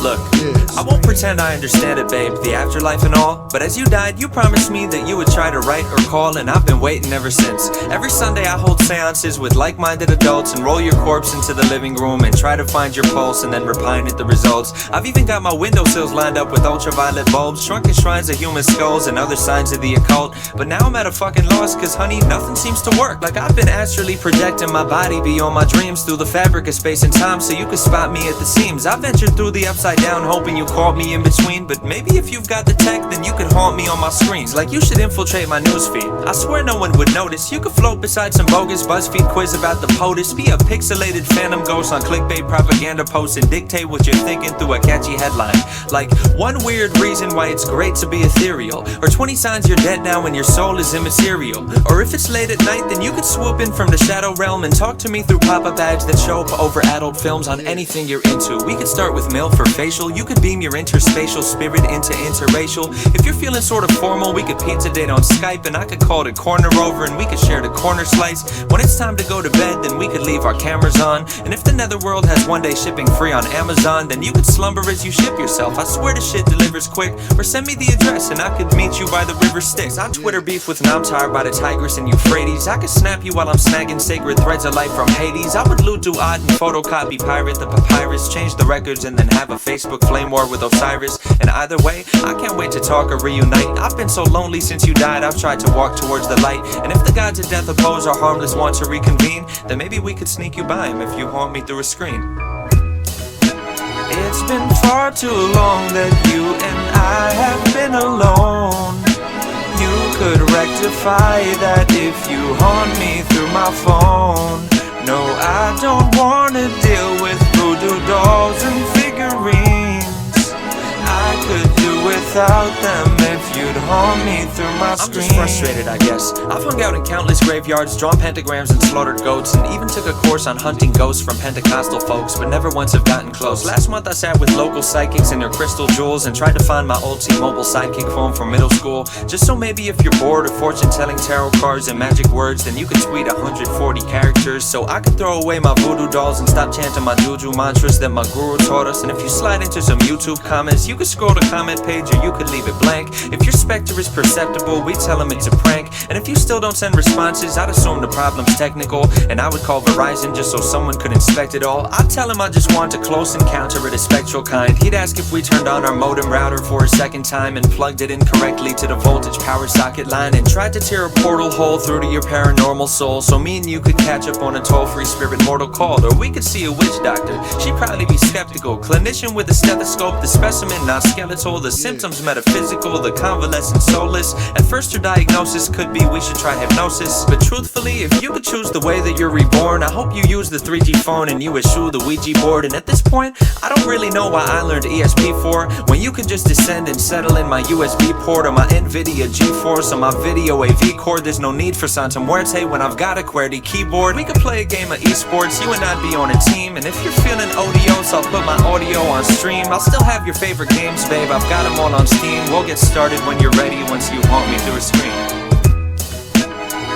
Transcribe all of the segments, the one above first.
Look, I won't pretend I understand it, babe, the afterlife and all. But as you died, you promised me that you would try to write or call, and I've been waiting ever since. Every Sunday I hold seances with like-minded adults and roll your corpse into the living room and try to find your pulse and then repine at the results. I've even got my windowsills lined up with ultraviolet bulbs, shrunken shrines of human skulls and other signs of the occult. But now I'm at a fucking loss, cause honey, nothing seems to work. Like I've been astrally projecting my body beyond my dreams through the fabric of space and time, so you could spot me at the seams. I ventured through the upside down hoping you caught me in between, but maybe if you've got the tech then you could haunt me on my screens. Like you should infiltrate my newsfeed. I swear no one would notice. You could float beside some bogus BuzzFeed quiz about the POTUS, be a pixelated phantom ghost on clickbait propaganda posts and dictate what you're thinking through a catchy headline. Like one weird reason why it's great to be ethereal, or 20 signs you're dead now and your soul is immaterial. Or if it's late at night then you could swoop in from the shadow realm and talk to me through pop-up ads that show up over adult films on anything you're into. We could start with mail for facial. You could beam your interspatial spirit into interracial. If you're feeling sort of formal, we could pizza date on Skype, and I could call it a corner over and we could share the corner slice. When it's time to go to bed, then we could leave our cameras on. And if the netherworld has one day shipping free on Amazon, then you could slumber as you ship yourself. I swear the shit delivers quick. Or send me the address and I could meet you by the river Styx. I Twitter beef with Now I'm tired by the Tigris and Euphrates. I could snap you while I'm snagging sacred threads of light from Hades. I would loot, do odd and photocopy pirate the papyrus, change the records and then have a Facebook flame war with Osiris. And either way, I can't wait to talk or reunite. I've been so lonely since you died, I've tried to walk towards the light. And if the gods of death oppose or harmless want to reconvene, then maybe we could sneak you by him if you haunt me through a screen. It's been far too long that you and I have been alone. You could rectify that if you haunt me through my phone. No, I don't wanna deal with voodoo dolls and figurines. I could do without them if you'd haunt me through my screen. I'm just frustrated, I guess. I've hung out in countless graveyards, drawn pentagrams and slaughtered goats, and even took a course on hunting ghosts from Pentecostal folks, but never once have gotten close. Last month I sat with local psychics and their crystal jewels and tried to find my old T-Mobile sidekick phone from middle school, just so maybe if you're bored of fortune-telling tarot cards and magic words, then you could tweet 140 characters, so I could throw away my voodoo dolls and stop chanting my juju mantras that my guru taught us. And if you slide into some YouTube comments, you could scroll the comment page or you could leave it blank. If your specter is perceptible, we tell them it's a prank. And if you still don't send responses, I'd assume the problem's technical, and I would call Verizon just so someone could inspect it all. I'd tell him I just want a close encounter of the spectral kind. He'd ask if we turned on our modem router for a second time and plugged it incorrectly to the voltage power socket line and tried to tear a portal hole through to your paranormal soul so me and you could catch up on a toll-free spirit mortal call. Or we could see a witch doctor, she'd probably be skeptical. Clinician with a stethoscope, the specimen not skeletal, the symptoms metaphysical, the convalescent soulless. At first your diagnosis could be we should try hypnosis, but truthfully if you could choose the way that you're reborn, I hope you use the 3G phone and you eschew the Ouija board. And at this point I don't really know why I learned ESP4 when you could just descend and settle in my USB port or my NVIDIA GeForce or my video AV cord. There's no need for Santa Muerte when I've got a QWERTY keyboard. We could play a game of esports, you and I'd be on a team. And if you're feeling odious, I'll put my audio on stream. I'll still have your favorite games, babe, I've got them all on Steam. We'll get started when you're ready once you haunt me through a screen.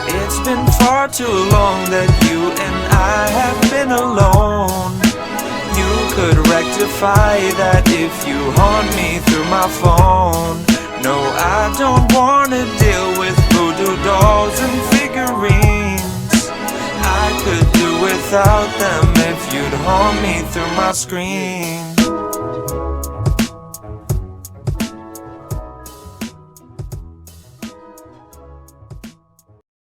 It's been far too long that you and I have been alone. You could rectify that if you haunt me through my phone. No, I don't wanna deal with voodoo dolls and figurines. I could do without them if you'd haunt me through my screen.